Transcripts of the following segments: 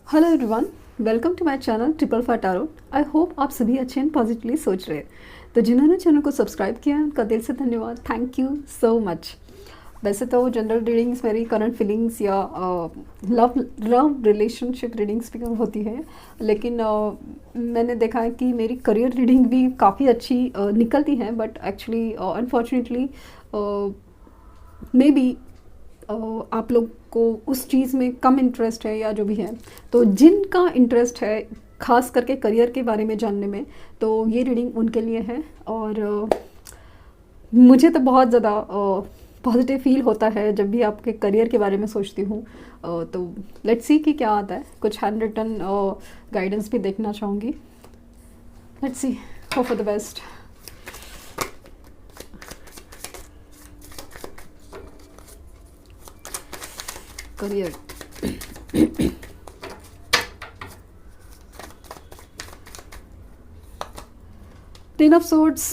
Hello everyone, welcome to my channel triple five tarot. I hope आप सभी अच्छे and positively सोच रहे हैं। तो जिन्होंने चैनल को सब्सक्राइब किया है उनका दिल से धन्यवाद, थैंक यू सो मच। वैसे तो जनरल रीडिंग्स मेरी करंट फीलिंग्स या लव लव रिलेशनशिप रीडिंग्स भी होती है, लेकिन मैंने देखा है कि मेरी करियर रीडिंग भी काफ़ी अच्छी निकलती है, but actually unfortunately may be आप लोग को उस चीज़ में कम इंटरेस्ट है या जो भी है। तो जिनका इंटरेस्ट है खास करके करियर के बारे में जानने में, तो ये रीडिंग उनके लिए है। और मुझे तो बहुत ज़्यादा पॉजिटिव फील होता है जब भी आपके करियर के बारे में सोचती हूँ। तो लेट्स सी कि क्या आता है। कुछ हैंड रिटन गाइडेंस भी देखना चाहूँगी। Let's see, hope for the best. Career, ten of swords,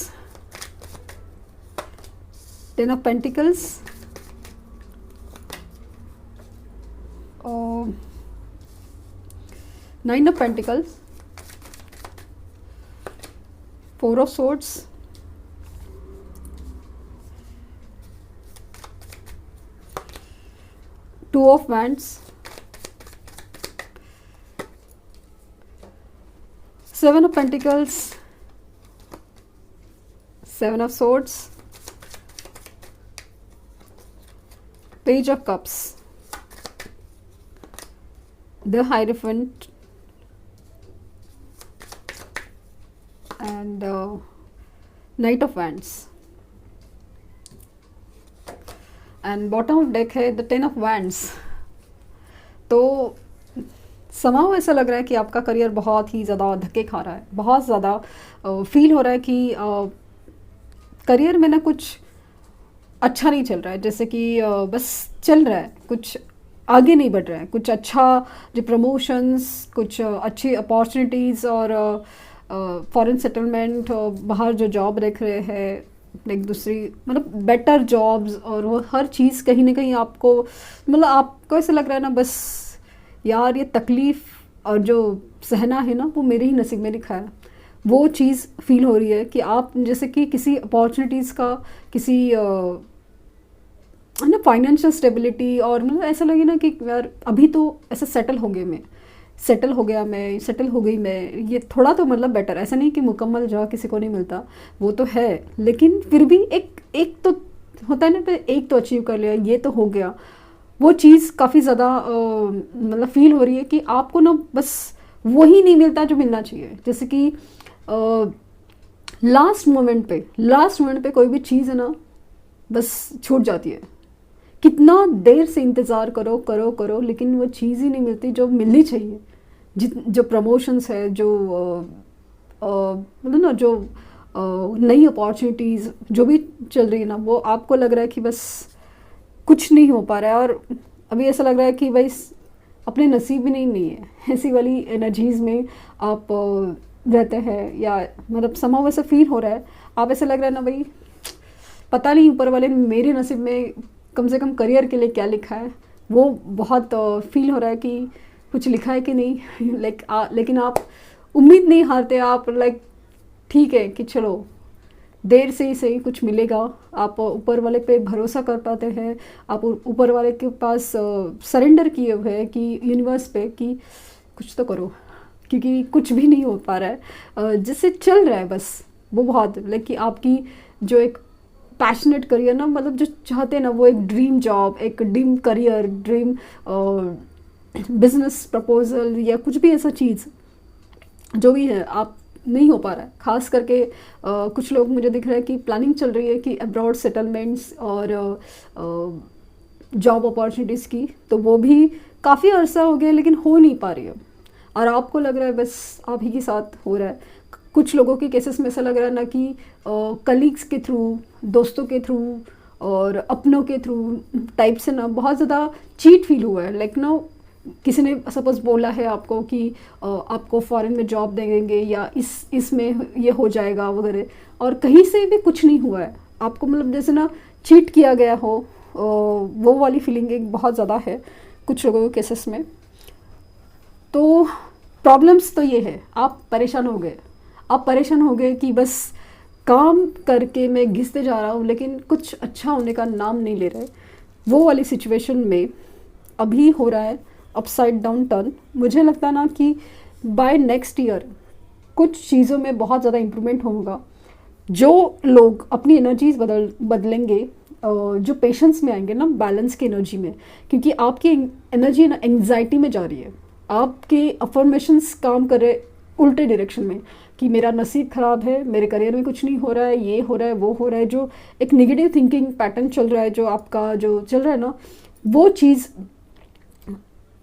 ten of pentacles, nine of pentacles, four of swords, two of wands, seven of pentacles, seven of swords, page of cups, the hierophant, and knight of wands, and bottom of deck है the ten of wands। तो समाव ऐसा लग रहा है कि आपका career बहुत ही ज़्यादा धक्के खा रहा है, बहुत ज़्यादा फील हो रहा है कि करियर में ना कुछ अच्छा नहीं चल रहा है, जैसे कि बस चल रहा है, कुछ आगे नहीं बढ़ रहा है, कुछ अच्छा जो प्रमोशंस, कुछ अच्छी अपॉर्चुनिटीज़ और फॉरेन सेटलमेंट, बाहर जो जॉब देख रहे हैं एक दूसरी, मतलब बेटर जॉब्स, और वो हर चीज़ कहीं ना कहीं आपको, मतलब आपको ऐसा लग रहा है ना बस यार ये तकलीफ़ और जो सहना है ना वो मेरे ही नसीब में लिखा है। वो चीज़ फील हो रही है कि आप जैसे कि किसी अपॉर्चुनिटीज़ का, किसी है ना फाइनेंशियल स्टेबिलिटी, और मतलब ऐसा लगे ना कि यार अभी तो ऐसा सेटल हो गई मैं, ये थोड़ा तो मतलब बेटर, ऐसा नहीं कि मुकम्मल जगह किसी को नहीं मिलता, वो तो है, लेकिन फिर भी एक तो होता है ना, पे एक तो अचीव कर लिया, ये तो हो गया। वो चीज़ काफ़ी ज़्यादा मतलब फील हो रही है कि आपको ना बस वही नहीं मिलता जो मिलना चाहिए। जैसे कि लास्ट मोमेंट पे कोई भी चीज़ है ना बस छूट जाती है। कितना देर से इंतज़ार करो करो करो, लेकिन वो चीज़ ही नहीं मिलती जो मिलनी चाहिए। जो प्रमोशंस है, जो मतलब ना जो नई अपॉर्चुनिटीज़ जो भी चल रही है ना, वो आपको लग रहा है कि बस कुछ नहीं हो पा रहा है, और अभी ऐसा लग रहा है कि भाई अपने नसीब भी नहीं है। ऐसी वाली एनर्जीज़ में आप रहते हैं, या मतलब समाव वैसा फील हो रहा है। आप ऐसा लग रहा है ना भाई पता नहीं ऊपर वाले ने मेरे नसीब में कम से कम करियर के लिए क्या लिखा है। वो बहुत फील हो रहा है कि कुछ लिखा है कि नहीं। लेकिन आप उम्मीद नहीं हारते, आप ठीक है कि चलो देर से ही सही कुछ मिलेगा। आप ऊपर वाले पे भरोसा कर पाते हैं, आप ऊपर वाले के पास सरेंडर किए हुए हैं कि यूनिवर्स पे कि कुछ तो करो, क्योंकि कुछ भी नहीं हो पा रहा है जिससे चल रहा है बस। वो बहुत लेकिन आपकी जो एक पैशनेट करियर ना, मतलब जो चाहते हैं ना, वो एक ड्रीम जॉब, एक dream career, dream business proposal, या कुछ भी ऐसा चीज़ जो भी है, आप नहीं हो पा रहा है। खास करके कुछ लोग मुझे दिख रहा है कि प्लानिंग चल रही है कि अब्रॉड सेटलमेंट्स और जॉब अपॉर्चुनिटीज़ की, तो वो भी काफ़ी अरसा हो गया लेकिन हो नहीं पा रही है, और आपको लग रहा है बस आप ही के साथ हो रहा है। कुछ लोगों के केसेस में ऐसा लग रहा है ना कि कलीग्स के थ्रू, दोस्तों के थ्रू और अपनों के थ्रू टाइप से ना बहुत ज़्यादा चीट फील हुआ है। किसी ने सपोज बोला है आपको कि आपको फॉरेन में जॉब देंगे, या इसमें ये हो जाएगा वगैरह, और कहीं से भी कुछ नहीं हुआ है आपको, मतलब जैसे ना चीट किया गया हो। वो वाली फीलिंग एक बहुत ज़्यादा है कुछ लोगों के केसेस में। तो प्रॉब्लम्स तो ये है, आप परेशान हो गए, आप परेशान हो गए कि बस काम करके मैं घिसते जा रहा हूँ लेकिन कुछ अच्छा होने का नाम नहीं ले रहे। वो वाली सिचुएशन में अभी हो रहा है अपसाइड डाउन टर्न। मुझे लगता ना कि बाय नेक्स्ट ईयर कुछ चीज़ों में बहुत ज़्यादा इम्प्रूवमेंट होगा। जो लोग अपनी एनर्जीज बदलेंगे, जो पेशेंस में आएंगे ना, बैलेंस की एनर्जी में, क्योंकि आपकी एनर्जी ना एंग्जाइटी में जा रही है, आपके अफर्मेशंस काम कर रहे उल्टे डायरेक्शन में कि मेरा नसीब ख़राब है, मेरे करियर में कुछ नहीं हो रहा है, ये हो रहा है, वो हो रहा है। जो एक नेगेटिव थिंकिंग पैटर्न चल रहा है, जो आपका जो चल रहा है ना, वो चीज़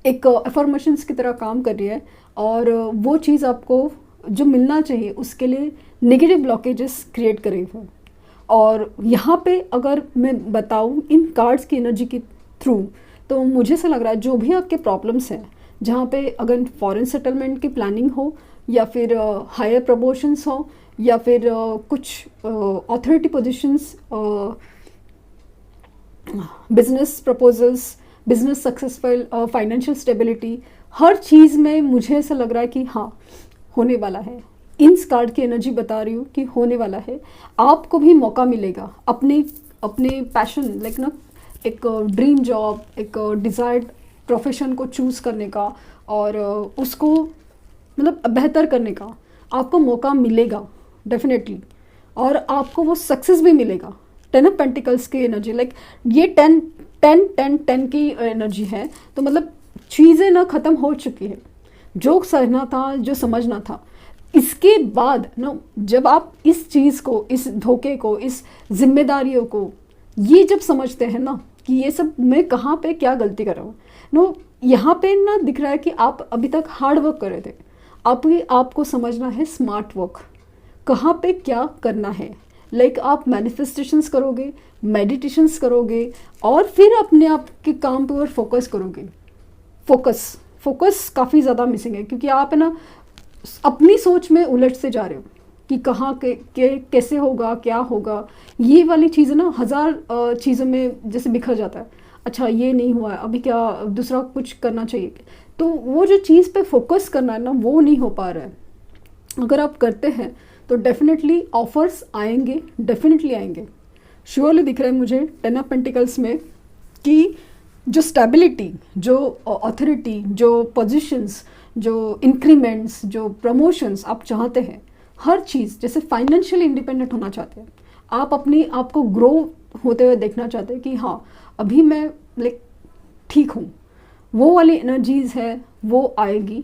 एक अफर्मेशंस की तरह काम कर रही है और वो चीज़ आपको जो मिलना चाहिए उसके लिए नेगेटिव ब्लॉकेजेस क्रिएट करेगी। और यहाँ पे अगर मैं बताऊँ इन कार्ड्स की एनर्जी के थ्रू, तो मुझे से लग रहा है जो भी आपके प्रॉब्लम्स हैं, जहाँ पे अगर फॉरेन सेटलमेंट की प्लानिंग हो या फिर हायर प्रमोशंस हो या फिर कुछ authority positions, business proposals, business successful, financial stability, हर चीज़ में मुझे ऐसा लग रहा है कि हाँ होने वाला है। इन कार्ड की एनर्जी बता रही हूँ कि होने वाला है। आपको भी मौका मिलेगा अपने अपने पैशन लाइक ना, एक ड्रीम जॉब, एक डिज़ायर्ड प्रोफेशन को चूज़ करने का और उसको मतलब बेहतर करने का आपको मौका मिलेगा डेफिनेटली, और आपको वो सक्सेस भी मिलेगा। 10 ऑफ पेंटिकल्स की एनर्जी, लाइक ये 10 की एनर्जी है, तो मतलब चीज़ें ना ख़त्म हो चुकी है। जो सहना था, जो समझना था, इसके बाद ना जब आप इस चीज़ को, इस धोखे को, इस जिम्मेदारियों को ये जब समझते हैं ना कि ये सब मैं कहाँ पे क्या गलती कर रहा हूँ, नो यहाँ पे ना दिख रहा है कि आप अभी तक हार्ड वर्क कर रहे थे, आपको समझना है स्मार्ट वर्क, कहाँ पे क्या करना है। लाइक आप मैनिफेस्टेशंस करोगे, मेडिटेशंस करोगे और फिर अपने आप के काम पर फोकस करोगे। फोकस काफ़ी ज़्यादा मिसिंग है, क्योंकि आप है ना अपनी सोच में उलट से जा रहे हो कि कहाँ के कैसे होगा, क्या होगा। ये वाली चीज़ें ना 1000 चीज़ों में जैसे बिखर जाता है। अच्छा ये नहीं हुआ है, अभी क्या दूसरा कुछ करना चाहिए, तो वो जो चीज़ पे फोकस करना है ना, वो नहीं हो पा रहा है। अगर आप करते हैं तो डेफिनेटली ऑफर्स आएंगे, डेफिनेटली आएंगे। श्योरली दिख रहा है मुझे 10 ऑफ पेंटिकल्स में कि जो स्टेबिलिटी, जो अथॉरिटी, जो पोजीशंस, जो इंक्रीमेंट्स, जो प्रमोशंस आप चाहते हैं, हर चीज़, जैसे फाइनेंशियली इंडिपेंडेंट होना चाहते हैं आप, अपनी आपको ग्रो होते हुए देखना चाहते हैं कि हाँ अभी मैं लाइक ठीक हूँ, वो वाली एनर्जीज़ है वो आएगी।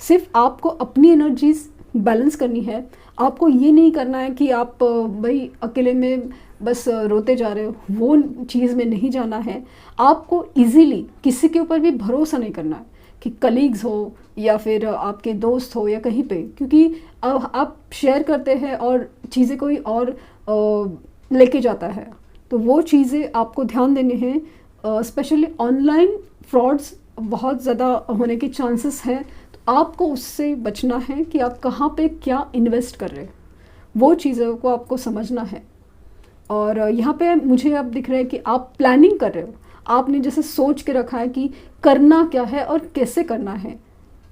सिर्फ आपको अपनी एनर्जीज़ बैलेंस करनी है। आपको ये नहीं करना है कि आप भाई अकेले में बस रोते जा रहे हो, वो चीज़ में नहीं जाना है। आपको इजीली किसी के ऊपर भी भरोसा नहीं करना है कि कलीग्स हो या फिर आपके दोस्त हो या कहीं पे, क्योंकि आप शेयर करते हैं और चीज़ें कोई और लेके जाता है, तो वो चीज़ें आपको ध्यान देने हैं। स्पेशली ऑनलाइन फ्रॉड्स बहुत ज़्यादा होने के चांसेस हैं, तो आपको उससे बचना है कि आप कहाँ पे क्या इन्वेस्ट कर रहे हैं, वो चीज़ों को आपको समझना है। और यहाँ पे मुझे अब दिख रहा है कि आप प्लानिंग कर रहे हो, आपने जैसे सोच के रखा है कि करना क्या है और कैसे करना है,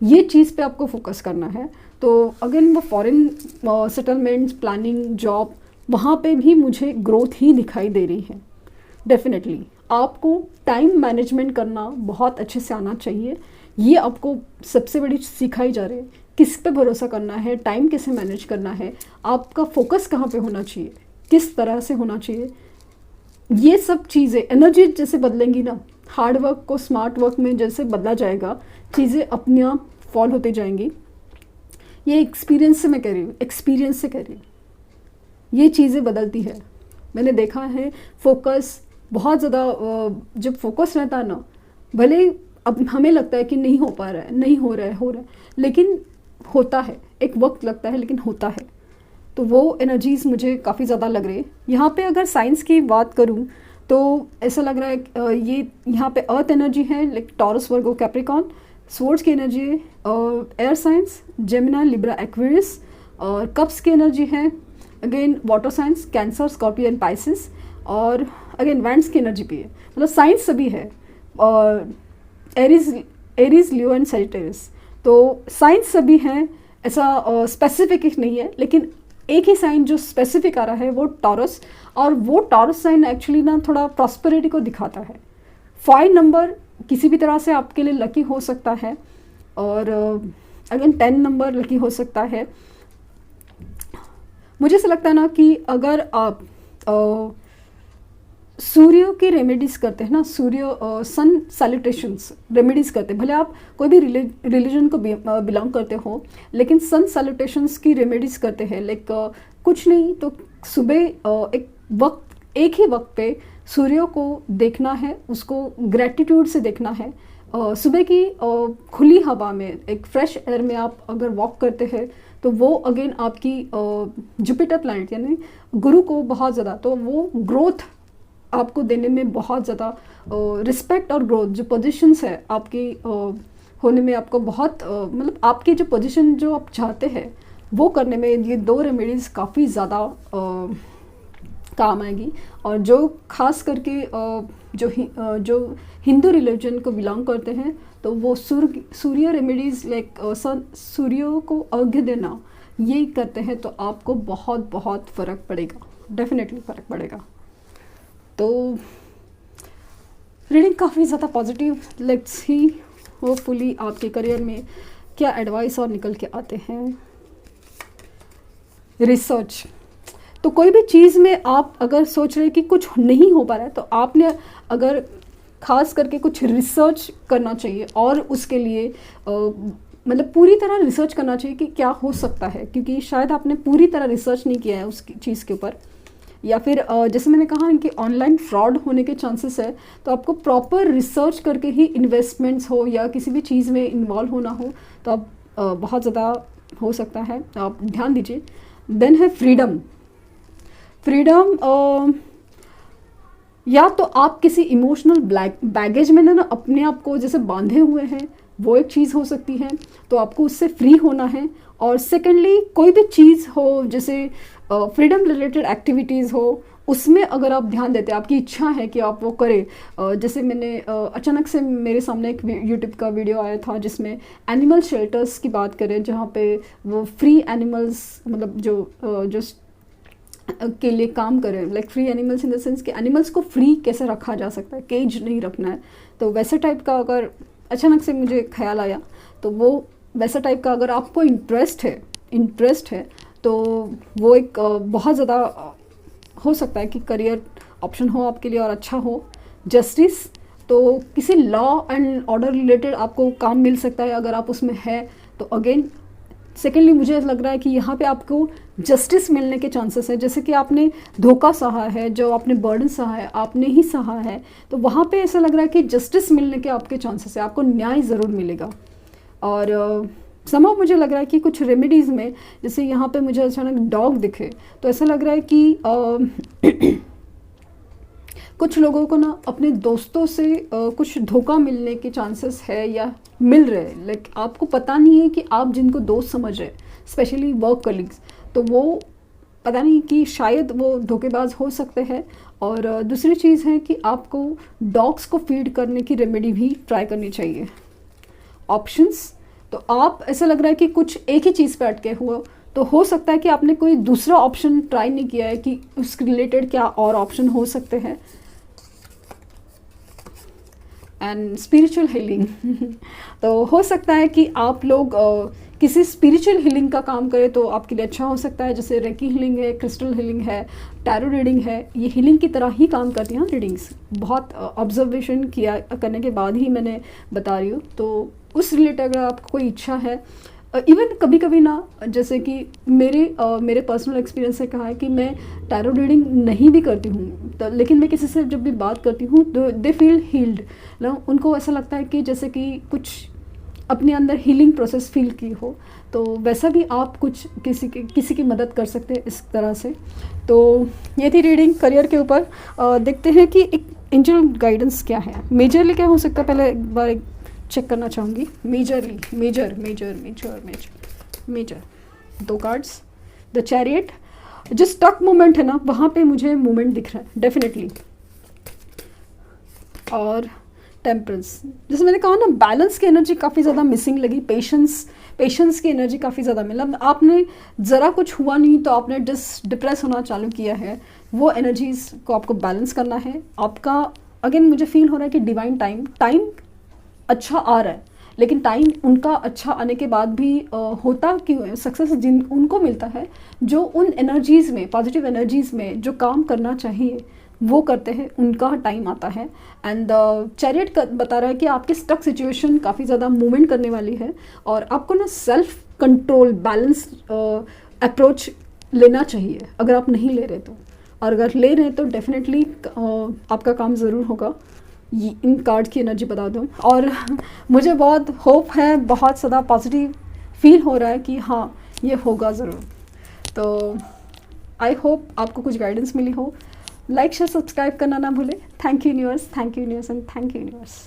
ये चीज़ पे आपको फोकस करना है। तो अगेन वो फॉरेन सेटलमेंट्स, प्लानिंग, जॉब, वहाँ पे भी मुझे ग्रोथ ही दिखाई दे रही है। डेफिनेटली आपको टाइम मैनेजमेंट करना बहुत अच्छे से आना चाहिए। ये आपको सबसे बड़ी सिखाई जा रही है, किस पे भरोसा करना है, टाइम कैसे मैनेज करना है, आपका फोकस कहाँ पे होना चाहिए, किस तरह से होना चाहिए। ये सब चीज़ें एनर्जी जैसे बदलेंगी ना, हार्ड वर्क को स्मार्ट वर्क में जैसे बदला जाएगा, चीज़ें अपने आप फॉल होते जाएंगी। ये एक्सपीरियंस से मैं कह रही हूँ, एक्सपीरियंस से कह रही हूँ, ये चीज़ें बदलती है। मैंने देखा है फोकस बहुत ज़्यादा, जब फोकस रहता है ना, भले अब हमें लगता है कि नहीं हो पा रहा है, नहीं हो रहा है, लेकिन होता है, एक वक्त लगता है लेकिन होता है। तो वो एनर्जीज़ मुझे काफ़ी ज़्यादा लग रही है। यहाँ पे अगर साइंस की बात करूँ तो ऐसा लग रहा है ये यहाँ पे अर्थ एनर्जी है, लाइक टॉरस, वर्गो, कैप्रिकॉन। स्वर्ड्स की एनर्जी है air science, Gemini, Libra, Aquarius. और कप्स की एनर्जी है again water science, cancer, Scorpio and Pisces. और अगेन वैंड्स की एनर्जी भी है, मतलब साइंस सभी है। और एरीज, लियो एंड सजिटेरियस। तो साइंस सभी हैं, ऐसा स्पेसिफिक नहीं है, लेकिन एक ही साइन जो स्पेसिफिक आ रहा है वो टॉरस, और वो टॉरस साइन एक्चुअली ना थोड़ा प्रॉस्पेरिटी को दिखाता है। 5 नंबर किसी भी तरह से आपके लिए लकी हो सकता है, और अगेन 10 नंबर लकी हो सकता है। मुझे ऐसा लगता है ना कि अगर आप सूर्य की रेमेडीज़ करते हैं ना, सूर्य सन सैल्यूटेशंस रेमेडीज़ करते हैं, भले आप कोई भी रिलीजन को बिलोंग करते हो, लेकिन सन सैल्यूटेशंस की रेमेडीज़ करते हैं। लाइक कुछ नहीं तो सुबह एक ही वक्त पे सूर्य को देखना है, उसको ग्रेटिट्यूड से देखना है। सुबह की खुली हवा में, एक फ्रेश एयर में आप अगर वॉक करते हैं तो वो अगेन आपकी जुपिटर प्लैनेट यानी गुरु को बहुत ज़्यादा, तो वो ग्रोथ आपको देने में बहुत ज़्यादा, रिस्पेक्ट और ग्रोथ जो पोजीशंस है आपकी होने में आपको बहुत मतलब आपकी जो पोजीशन जो आप चाहते हैं वो करने में ये 2 रेमेडीज़ काफ़ी ज़्यादा काम आएगी। और जो खास करके जो हिंदू रिलीजन को बिलोंग करते हैं तो वो सूर्य रेमेडीज़ लाइक सूर्य को अर्घ्य देना ये करते हैं, तो आपको बहुत बहुत फ़र्क पड़ेगा, डेफिनेटली फ़र्क पड़ेगा। तो रीडिंग काफ़ी ज़्यादा पॉजिटिव, लेट्स ही होपफुली आपके करियर में क्या एडवाइस और निकल के आते हैं। रिसर्च, तो कोई भी चीज़ में आप अगर सोच रहे हैं कि कुछ नहीं हो पा रहा है तो आपने अगर खास करके कुछ रिसर्च करना चाहिए, और उसके लिए मतलब पूरी तरह रिसर्च करना चाहिए कि क्या हो सकता है, क्योंकि शायद आपने पूरी तरह रिसर्च नहीं किया है उस चीज़ के ऊपर, या फिर जैसे मैंने कहा कि ऑनलाइन फ्रॉड होने के चांसेस है, तो आपको प्रॉपर रिसर्च करके ही इन्वेस्टमेंट्स हो या किसी भी चीज़ में इन्वॉल्व होना हो तो आप बहुत ज़्यादा हो सकता है, आप ध्यान दीजिए। देन है फ्रीडम। या तो आप किसी इमोशनल बैगेज में ना अपने आप को जैसे बांधे हुए हैं, वो एक चीज़ हो सकती है, तो आपको उससे फ्री होना है। और सेकेंडली कोई भी चीज़ हो जैसे फ्रीडम रिलेटेड एक्टिविटीज़ हो, उसमें अगर आप ध्यान देते हैं, आपकी इच्छा है कि आप वो करें। जैसे मैंने अचानक से मेरे सामने एक यूट्यूब का वीडियो आया था जिसमें एनिमल शेल्टर्स की बात करें, जहाँ पे वो फ्री एनिमल्स मतलब जो के लिए काम करें, like free animals in the sense कि एनिमल्स को फ्री कैसे रखा जा सकता है, केज नहीं रखना है। तो वैसे टाइप का अगर अचानक से मुझे ख्याल आया, तो वो वैसा टाइप का अगर आपको इंटरेस्ट है तो वो एक बहुत ज़्यादा हो सकता है कि करियर ऑप्शन हो आपके लिए और अच्छा हो। जस्टिस, तो किसी लॉ एंड ऑर्डर रिलेटेड आपको काम मिल सकता है अगर आप उसमें है तो। अगेन सेकेंडली मुझे लग रहा है कि यहाँ पे आपको जस्टिस मिलने के चांसेस है, जैसे कि आपने धोखा सहा है, जो आपने बर्डन सहा है आपने ही सहा है, तो वहाँ पे ऐसा लग रहा है कि जस्टिस मिलने के आपके चांसेस है, आपको न्याय ज़रूर मिलेगा। और समहाउ मुझे लग रहा है कि कुछ रेमेडीज़ में, जैसे यहाँ पे मुझे अचानक डॉग दिखे तो ऐसा लग रहा है कि कुछ लोगों को ना अपने दोस्तों से कुछ धोखा मिलने के चांसेस है या मिल रहे हैं, लाइक आपको पता नहीं है कि आप जिनको दोस्त समझ रहे हैं, स्पेशली वर्क कलीग्स, तो वो पता नहीं कि शायद वो धोखेबाज हो सकते हैं। और दूसरी चीज़ है कि आपको डॉग्स को फीड करने की रेमेडी भी ट्राई करनी चाहिए। ऑप्शंस, तो आप ऐसा लग रहा है कि कुछ एक ही चीज़ पे अटके हुए, तो हो सकता है कि आपने कोई दूसरा ऑप्शन ट्राई नहीं किया है कि उसके रिलेटेड क्या और ऑप्शन हो सकते हैं। एंड स्पिरिचुअल हीलिंग तो हो सकता है कि आप लोग किसी स्पिरिचुअल हीलिंग का काम करें तो आपके लिए अच्छा हो सकता है, जैसे रेकी हीलिंग है, क्रिस्टल हीलिंग है, टैरो रीडिंग है, ये हीलिंग की तरह ही काम करती हैं रीडिंग्स। बहुत ऑब्जर्वेशन किया करने के बाद ही मैंने बता रही हूँ, तो उस रिलेटेड अगर आपको कोई इच्छा है, इवन कभी कभी ना, जैसे कि मेरे पर्सनल एक्सपीरियंस से कहा है कि मैं टैरो रीडिंग नहीं भी करती हूँ, तो लेकिन मैं किसी से जब भी बात करती हूँ तो दे फील हील्ड ना, उनको ऐसा लगता है कि जैसे कि कुछ अपने अंदर हीलिंग प्रोसेस फील की हो, तो वैसा भी आप कुछ किसी की मदद कर सकते हैं इस तरह से। तो ये थी रीडिंग करियर के ऊपर। देखते हैं कि एक एंजल गाइडेंस क्या है, मेजरली क्या हो सकता है, पहले एक बार चेक करना चाहूँगी। मेजर 2 कार्ड्स, द चैरियट, जो स्टक मोमेंट है ना वहाँ पे मुझे मोमेंट दिख रहा है डेफिनेटली। और टेम्परेंस, जैसे मैंने कहा ना, बैलेंस की एनर्जी काफ़ी ज़्यादा मिसिंग लगी, पेशेंस की एनर्जी काफ़ी ज़्यादा मिला। आपने ज़रा कुछ हुआ नहीं तो आपने डिप्रेस होना चालू किया है। वो एनर्जीज़ को आपको बैलेंस करना है। आपका अगेन मुझे फील हो रहा है कि डिवाइन टाइम अच्छा आ रहा है, लेकिन टाइम उनका अच्छा आने के बाद भी होता क्यों है, सक्सेस जिन उनको मिलता है जो उन एनर्जीज़ में, पॉजिटिव एनर्जीज़ में जो काम करना चाहिए वो करते हैं, उनका टाइम आता है। एंड चैरियट बता रहा है कि आपकी स्टक सिचुएशन काफ़ी ज़्यादा मूवमेंट करने वाली है और आपको ना सेल्फ कंट्रोल, बैलेंस अप्रोच लेना चाहिए अगर आप नहीं ले रहे तो। और अगर ले रहे हैं तो डेफिनेटली आपका काम ज़रूर होगा। इन कार्ड की एनर्जी बता दूँ। और मुझे बहुत होप है, बहुत ज़्यादा पॉजिटिव फील हो रहा है कि हाँ ये होगा ज़रूर। तो आई होप आपको कुछ गाइडेंस मिली हो। लाइक शेयर सब्सक्राइब करना ना भूलें। Thank you universe, thank you universe and thank you universe.